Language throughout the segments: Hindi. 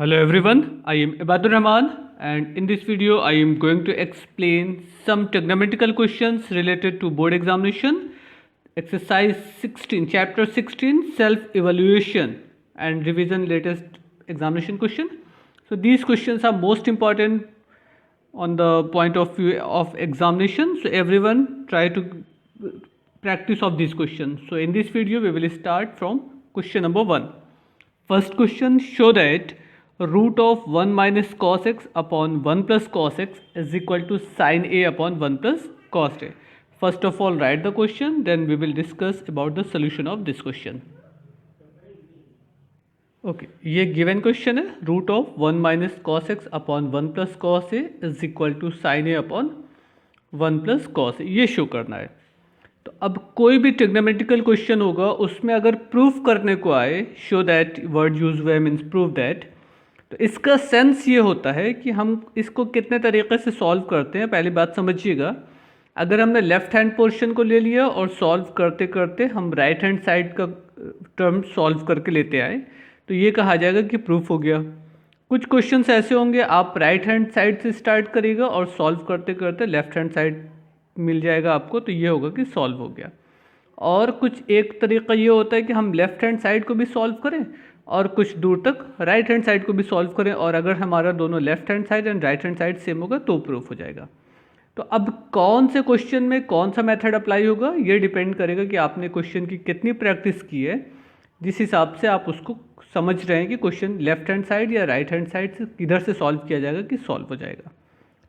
Hello everyone, I am Ibadur Rahman and in this video I am going to explain some trigonometrical questions related to board examination, exercise 16, chapter 16, self-evaluation and revision latest examination question. So these questions are most important on the point of view of examination. So everyone try to practice of these questions. So in this video we will start from question number 1. First question, show that root of 1 minus cos x upon 1 plus cos x is equal to sin a upon 1 plus cos a. First of all write the question, then we will discuss about the solution of this question. Okay ये गिवन क्वेश्चन है root of 1 minus cos x upon 1 plus cos A is equal to sine A upon 1 plus cos A, ये शो करना है. तो अब कोई भी ट्रिग्नोमेट्रिकल क्वेश्चन होगा उसमें अगर प्रूफ करने को आए, शो दैट वर्ड यूज हुआ है मीन्स प्रूफ दैट, तो इसका सेंस ये होता है कि हम इसको कितने तरीके से सॉल्व करते हैं. पहली बात समझिएगा, अगर हमने लेफ्ट हैंड पोर्शन को ले लिया और सॉल्व करते करते हम राइट हैंड साइड का टर्म सॉल्व करके लेते आए तो ये कहा जाएगा कि प्रूफ हो गया. कुछ क्वेश्चंस ऐसे होंगे आप राइट हैंड साइड से स्टार्ट करेगा और सॉल्व करते करते लेफ्ट हैंड साइड मिल जाएगा आपको, तो ये होगा कि सॉल्व हो गया. और कुछ एक तरीका ये होता है कि हम लेफ्ट हैंड साइड को भी सॉल्व करें और कुछ दूर तक राइट हैंड साइड को भी सॉल्व करें, और अगर हमारा दोनों left hand side and right hand side same होगा तो प्रूफ हो जाएगा. तो अब कौन से क्वेश्चन में कौन सा मेथड अप्लाई होगा ये डिपेंड करेगा कि आपने क्वेश्चन की कितनी प्रैक्टिस की है. जिस हिसाब से आप उसको समझ रहे हैं कि क्वेश्चन लेफ्ट हैंड साइड या राइट हैंड साइड से किधर से सॉल्व किया जाएगा कि सॉल्व हो जाएगा.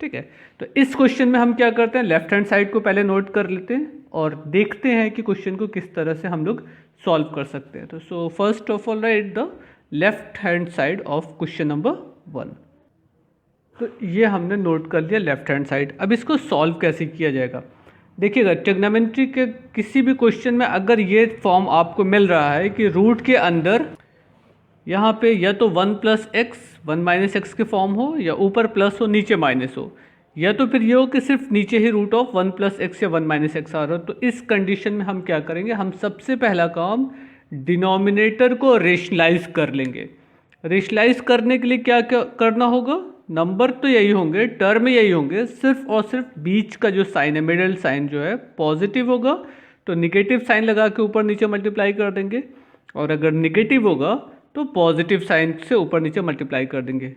ठीक है, तो इस क्वेश्चन में हम क्या करते हैं, लेफ्ट हैंड साइड को पहले नोट कर लेते हैं और देखते हैं कि क्वेश्चन को किस तरह से हम लोग सॉल्व कर सकते हैं. तो so first of all right the left hand side of question number 1. तो ये हमने नोट कर लिया लेफ्ट हैंड साइड. अब इसको सॉल्व कैसे किया जाएगा, देखिएगा ट्रिग्नोमेट्री के किसी भी क्वेश्चन में अगर ये फॉर्म आपको मिल रहा है कि रूट के अंदर यहाँ पे या तो 1 प्लस एक्स 1 माइनस एक्स के फॉर्म हो, या ऊपर प्लस हो नीचे माइनस हो, या तो फिर ये हो कि सिर्फ नीचे ही रूट ऑफ 1 प्लस एक्स या 1 माइनस एक्स आ रहा हो, तो इस कंडीशन में हम क्या करेंगे, हम सबसे पहला काम डिनोमिनेटर को रेशनलाइज कर लेंगे. रेशनलाइज करने के लिए क्या क्या करना होगा, नंबर तो यही होंगे, टर्म यही होंगे, सिर्फ और सिर्फ बीच का जो साइन है मिडल साइन जो है पॉजिटिव होगा तो निगेटिव साइन लगा के ऊपर नीचे मल्टीप्लाई कर देंगे, और अगर निगेटिव होगा तो पॉजिटिव साइन से ऊपर नीचे मल्टीप्लाई कर देंगे.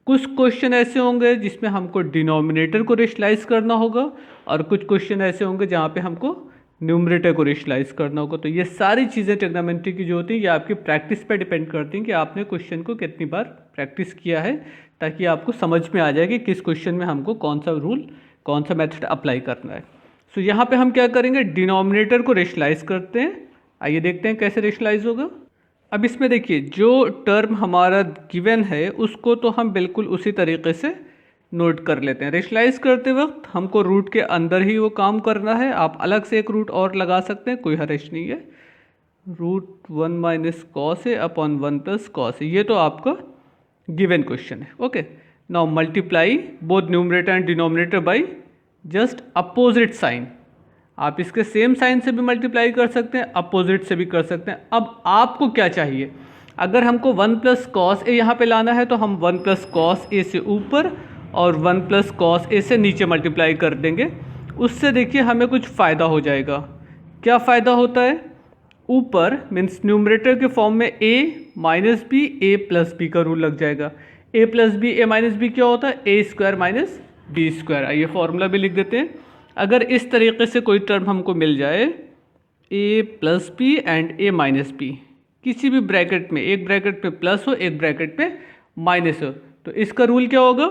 कुछ क्वेश्चन ऐसे होंगे जिसमें हमको डिनोमिनेटर को रेशनलाइज करना होगा और कुछ क्वेश्चन ऐसे होंगे जहाँ पे हमको न्यूमरेटर को रेशनलाइज करना होगा. तो ये सारी चीज़ें ट्रिग्नोमेट्री की जो होती हैं ये आपकी प्रैक्टिस पे डिपेंड करती हैं कि आपने क्वेश्चन को कितनी बार प्रैक्टिस किया है, ताकि आपको समझ में आ जाए कि किस क्वेश्चन में हमको कौन सा रूल कौन सा मेथड अप्लाई करना है. सो यहाँ पे हम क्या करेंगे, डिनोमिनेटर को रेशनलाइज करते हैं. आइए देखते हैं कैसे रेशनलाइज होगा. अब इसमें देखिए जो टर्म हमारा गिवन है उसको तो हम बिल्कुल उसी तरीके से नोट कर लेते हैं. रेशनलाइज करते वक्त हमको रूट के अंदर ही वो काम करना है. आप अलग से एक रूट और लगा सकते हैं, कोई हर्ज नहीं है. Root 1 minus cos A upon 1 plus cos A, ये तो आपका गिवन क्वेश्चन है. Okay, now multiply both numerator and denominator by just opposite sign. आप इसके सेम साइन से भी मल्टीप्लाई कर सकते हैं, अपोजिट से भी कर सकते हैं. अब आपको क्या चाहिए, अगर हमको 1 प्लस कॉस ए यहाँ पे लाना है तो हम 1 प्लस कॉस ए से ऊपर और 1 प्लस कॉस ए से नीचे मल्टीप्लाई कर देंगे. उससे देखिए हमें कुछ फ़ायदा हो जाएगा. क्या फ़ायदा होता है, ऊपर मीन्स न्यूमरेटर के फॉर्म में a minus B A plus B का रूल लग जाएगा. a plus B A minus B क्या होता है, A square minus B square. आइए फॉर्मूला भी लिख देते हैं. अगर इस तरीके से कोई टर्म हमको मिल जाए a plus B and a minus B, किसी भी ब्रैकेट में, एक ब्रैकेट में प्लस हो एक ब्रैकेट में माइनस हो, तो इसका रूल क्या होगा,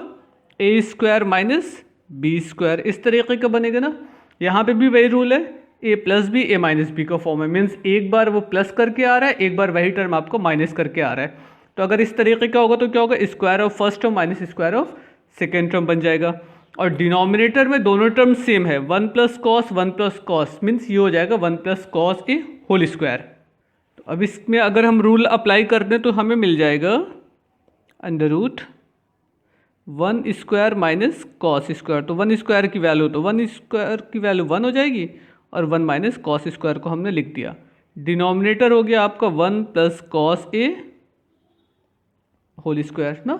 a square minus B square. इस तरीके का बनेगा ना. यहाँ पे भी वही रूल है, a plus B A minus B का फॉर्म है, मीन्स एक बार वो प्लस करके आ रहा है, एक बार वही टर्म आपको माइनस करके आ रहा है. तो अगर इस तरीके का होगा तो क्या होगा, square of first term minus square of second term बन जाएगा. और डिनोमिनेटर में दोनों टर्म सेम है, 1 plus cos 1 plus cos means ये हो जाएगा 1 plus cos A whole square. तो अब इसमें अगर हम रूल अप्लाई कर दें तो हमें मिल जाएगा under root 1 square minus cos square. तो 1 स्क्वायर की वैल्यू, तो 1 स्क्वायर की वैल्यू 1 हो जाएगी और 1 माइनस कॉस स्क्वायर को हमने लिख दिया. डिनोमिनेटर हो गया आपका 1 plus cos A whole square ना।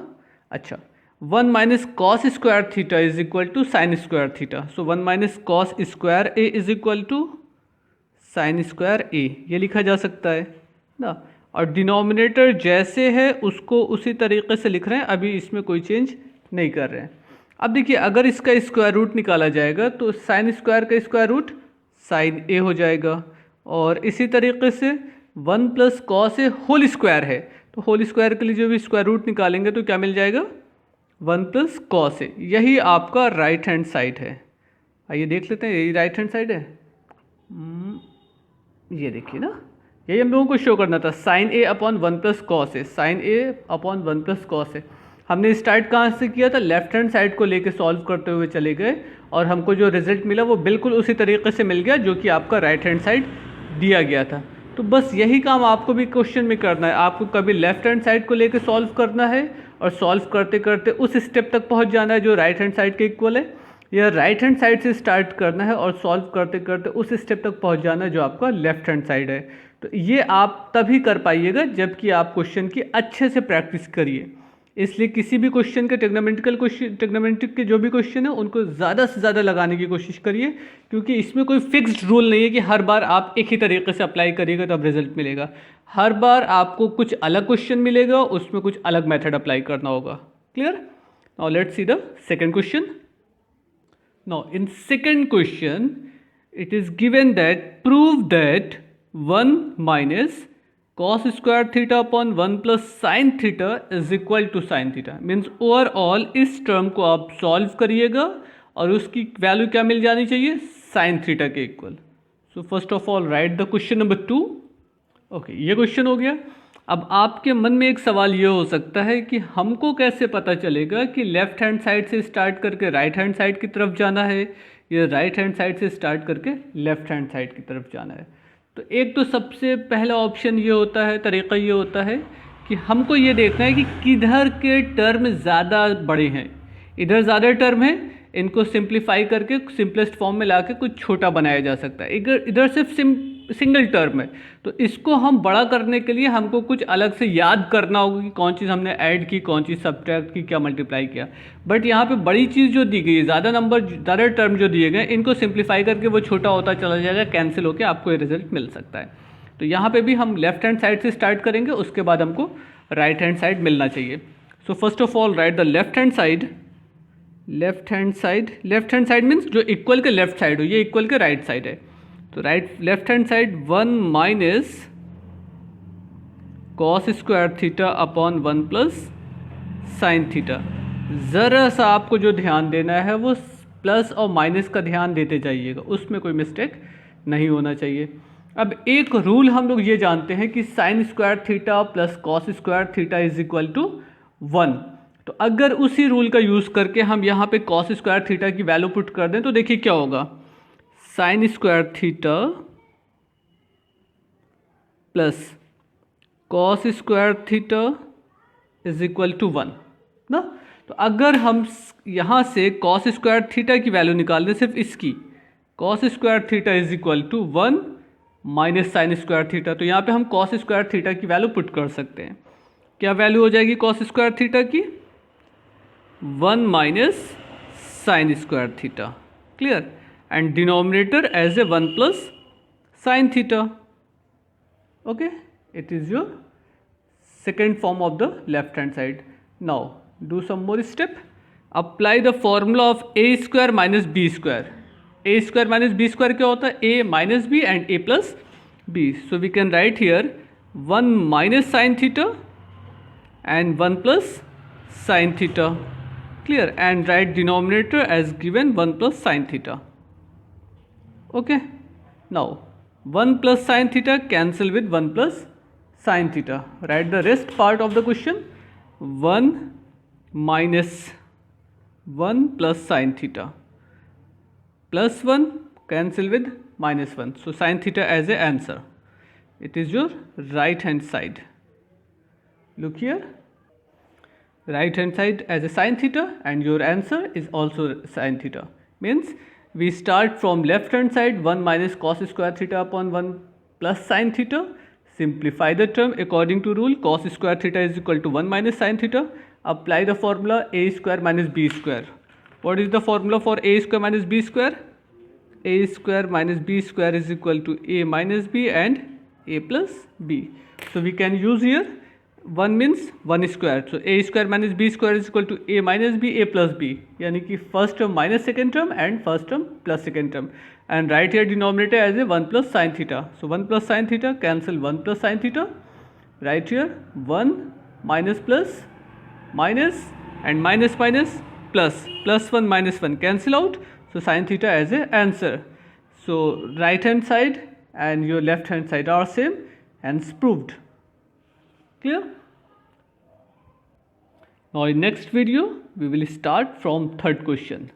अच्छा, 1 minus cos square theta is equal to sine square theta. So 1 minus cos square A is equal to sine square A, ये लिखा जा सकता है ना। और डिनोमिनेटर जैसे है उसको उसी तरीके से लिख रहे हैं, अभी इसमें कोई चेंज नहीं कर रहे हैं। अब देखिए, अगर इसका स्क्वायर रूट निकाला जाएगा तो साइन स्क्वायर का स्क्वायर रूट साइन ए हो जाएगा। और इसी तरीके से 1 plus cos A whole square है, तो होल स्क्वायर के लिए जो भी स्क्वायर रूट निकालेंगे तो क्या मिल जाएगा, 1 प्लस कॉस ए। यही आपका राइट हैंड साइड है। आइए देख लेते हैं, यही राइट हैंड साइड है। ये देखिए ना, यही हम लोगों को शो करना था, sign A upon 1 plus cos A, sign A upon 1 plus cos ए। हमने स्टार्ट कहाँ से किया था, लेफ्ट हैंड साइड को लेके सॉल्व करते हुए चले गए और हमको जो रिजल्ट मिला वो बिल्कुल उसी तरीके से मिल गया जो कि आपका राइट हैंड साइड दिया गया था। तो बस यही काम आपको भी क्वेश्चन में करना है। आपको कभी लेफ्ट हैंड साइड को लेके सॉल्व करना है और सॉल्व करते करते उस स्टेप तक पहुँच जाना है जो राइट हैंड साइड के इक्वल है, या राइट हैंड साइड से स्टार्ट करना है और सॉल्व करते करते उस स्टेप तक पहुँच जाना है जो आपका लेफ्ट हैंड साइड है। तो ये आप तभी कर पाइएगा जबकि आप क्वेश्चन की अच्छे से प्रैक्टिस करिए। इसलिए किसी भी क्वेश्चन के ट्रिग्नोमेट्रिक के जो भी क्वेश्चन है उनको ज़्यादा से ज़्यादा लगाने की कोशिश करिए, क्योंकि इसमें कोई फिक्स्ड रूल नहीं है कि हर बार आप एक ही तरीके से अप्लाई करिएगा तब रिजल्ट मिलेगा। हर बार आपको कुछ अलग क्वेश्चन मिलेगा, उसमें कुछ अलग मेथड अप्लाई करना होगा। Clear? Now let's see the second question. Now in second question it is given that prove that 1 minus cos square theta upon 1 plus sin theta is equal to sin theta। Means overall इस टर्म को आप सॉल्व करिएगा और उसकी वैल्यू क्या मिल जानी चाहिए, sin थीटा के equal. So first of all right the question number 2। Okay, ये क्वेश्चन हो गया। अब आपके मन में एक सवाल ये हो सकता है कि हमको कैसे पता चलेगा कि लेफ्ट हैंड साइड से स्टार्ट करके राइट हैंड साइड की तरफ जाना है या राइट हैंड साइड से स्टार्ट करके लेफ्ट हैंड साइड की तरफ जाना है। तो एक तो सबसे पहला ऑप्शन ये होता है, तरीका ये होता है कि हमको ये देखना है कि किधर के टर्म ज़्यादा बड़े हैं। इधर ज़्यादा टर्म है, इनको सिंप्लीफाई करके सिंपलेस्ट फॉर्म में लाके कुछ छोटा बनाया जा सकता है। इधर सिर्फ सिंगल टर्म है, तो इसको हम बड़ा करने के लिए हमको कुछ अलग से याद करना होगा कि कौन चीज़ हमने ऐड की, कौन चीज़ सब्ट्रैक्ट की, क्या मल्टीप्लाई किया। बट यहाँ पे बड़ी चीज़ जो दी गई है, ज़्यादा टर्म जो दिए गए, इनको सिंप्लीफाई करके वो छोटा होता चला जाएगा, कैंसिल होकर आपको ये रिजल्ट मिल सकता है। तो यहाँ पे भी हम लेफ्ट हैंड साइड से स्टार्ट करेंगे, उसके बाद हमको राइट हैंड साइड मिलना चाहिए। So first of all right the left hand side. Left hand side means जो इक्वल के लेफ्ट साइड हो, ये इक्वल के राइट साइड है। तो left hand side 1 minus cos square theta upon 1 plus sine theta. ज़रा सा आपको जो ध्यान देना है वो प्लस और माइनस का ध्यान देते जाइएगा, उसमें कोई मिस्टेक नहीं होना चाहिए। अब एक रूल हम लोग ये जानते हैं कि sine square theta plus cos square theta is equal to 1। तो अगर उसी रूल का यूज़ करके हम यहाँ पे कॉस स्क्वायर थीटा की वैल्यू पुट कर दें तो देखिए क्या होगा, sine square theta plus cos square theta is equal to 1 ना। तो अगर हम यहाँ से कॉस स्क्वायर थीटा की वैल्यू निकाल दें, सिर्फ इसकी, cos square theta is equal to 1 minus sine square theta, तो यहाँ पे हम कॉस स्क्वायर थीटा की वैल्यू पुट कर सकते हैं। क्या वैल्यू हो जाएगी कॉस स्क्वायर थीटा की, 1 minus sine square theta. Clear? And denominator as a 1 plus sine theta. Okay, it is your second form of the left hand side. Now do some more step. Apply the formula of a square minus b square. A square minus b square क्या होता है, a minus b and a plus b. So we can write here 1 minus sin theta and 1 plus sin theta. Clear? And write denominator as given 1 plus sin theta. Okay. Now 1 plus sin theta cancel with 1 plus sin theta. Write the rest part of the question. 1 minus 1 plus sin theta plus 1 cancel with minus 1. So sin theta as a answer. It is your right hand side. Look here. Right hand side as a sin theta and your answer is also sin theta. Means we start from left hand side 1 minus cos square theta upon 1 plus sin theta. Simplify the term according to rule cos square theta is equal to 1 minus sin theta. Apply the formula a square minus b square. What is the formula for a square minus b square? A square minus b square is equal to a minus b and a plus b. So we can use here 1 means 1 square. So a square minus b square is equal to a minus b a plus b. यानी कि first term minus second term and first term plus second term. And write here denominator as a 1 plus sin theta. So 1 plus sin theta cancel 1 plus sin theta. Write here 1 minus plus minus and minus minus plus 1 minus 1 cancel out. So sin theta as a answer. So right hand side and your left hand side are same, hence proved. Clear? Now in next video we will start from third question.